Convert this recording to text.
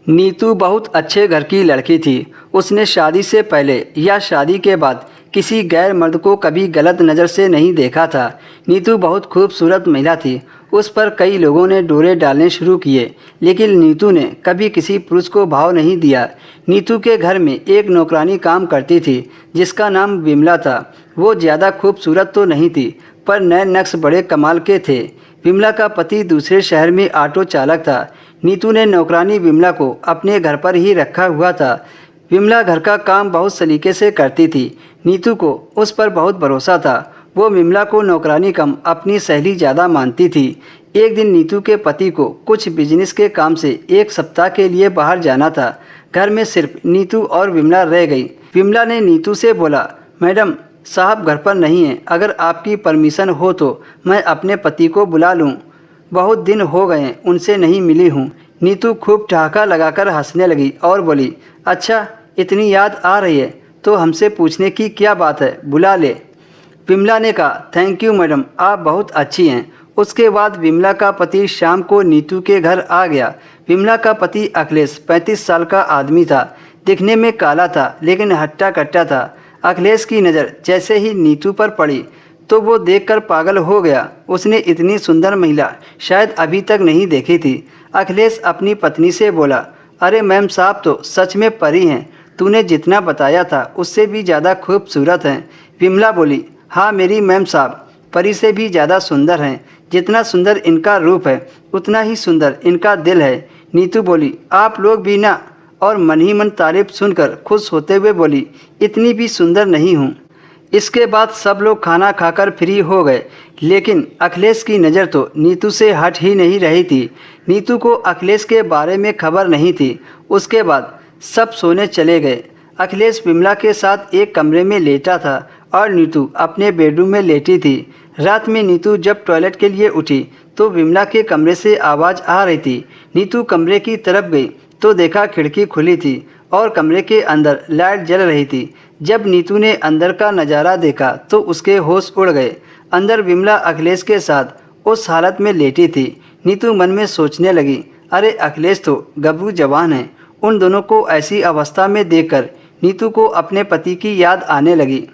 नीतू बहुत अच्छे घर की लड़की थी। उसने शादी से पहले या शादी के बाद किसी गैर मर्द को कभी गलत नज़र से नहीं देखा था। नीतू बहुत खूबसूरत महिला थी। उस पर कई लोगों ने डोरे डालने शुरू किए, लेकिन नीतू ने कभी किसी पुरुष को भाव नहीं दिया। नीतू के घर में एक नौकरानी काम करती थी जिसका नाम विमला था। वो ज़्यादा खूबसूरत तो नहीं थी, पर नए नक्श बड़े कमाल के थे। विमला का पति दूसरे शहर में ऑटो चालक था। नीतू ने नौकरानी विमला को अपने घर पर ही रखा हुआ था। विमला घर का काम बहुत सलीके से करती थी। नीतू को उस पर बहुत भरोसा था। वो विमला को नौकरानी कम अपनी सहेली ज़्यादा मानती थी। एक दिन नीतू के पति को कुछ बिजनेस के काम से एक सप्ताह के लिए बाहर जाना था। घर में सिर्फ नीतू और विमला रह गई। विमला ने नीतू से बोला, मैडम साहब घर पर नहीं हैं, अगर आपकी परमिशन हो तो मैं अपने पति को बुला लूं। बहुत दिन हो गए उनसे नहीं मिली हूं। नीतू खूब ठहाका लगाकर हंसने लगी और बोली, अच्छा इतनी याद आ रही है तो हमसे पूछने की क्या बात है, बुला ले। विमला ने कहा, थैंक यू मैडम, आप बहुत अच्छी हैं। उसके बाद विमला का पति शाम को नीतू के घर आ गया। विमला का पति अखिलेश 35 साल का आदमी था। दिखने में काला था लेकिन हट्टा कट्टा था। अखिलेश की नज़र जैसे ही नीतू पर पड़ी तो वो देखकर पागल हो गया। उसने इतनी सुंदर महिला शायद अभी तक नहीं देखी थी। अखिलेश अपनी पत्नी से बोला, अरे मैम साहब तो सच में परी हैं, तूने जितना बताया था उससे भी ज़्यादा खूबसूरत हैं। विमला बोली, हाँ मेरी मैम साहब परी से भी ज़्यादा सुंदर हैं। जितना सुंदर इनका रूप है उतना ही सुंदर इनका दिल है। नीतू बोली, आप लोग भी ना, और मन ही मन तारीफ सुनकर खुश होते हुए बोली, इतनी भी सुंदर नहीं हूँ। इसके बाद सब लोग खाना खाकर फ्री हो गए, लेकिन अखिलेश की नज़र तो नीतू से हट ही नहीं रही थी। नीतू को अखिलेश के बारे में खबर नहीं थी। उसके बाद सब सोने चले गए। अखिलेश विमला के साथ एक कमरे में लेटा था और नीतू अपने बेडरूम में लेटी थी। रात में नीतू जब टॉयलेट के लिए उठी तो विमला के कमरे से आवाज़ आ रही थी। नीतू कमरे की तरफ गई तो देखा खिड़की खुली थी और कमरे के अंदर लाइट जल रही थी। जब नीतू ने अंदर का नज़ारा देखा तो उसके होश उड़ गए। अंदर विमला अखिलेश के साथ उस हालत में लेटी थी। नीतू मन में सोचने लगी, अरे अखिलेश तो गबरू जवान है। उन दोनों को ऐसी अवस्था में देखकर नीतू को अपने पति की याद आने लगी।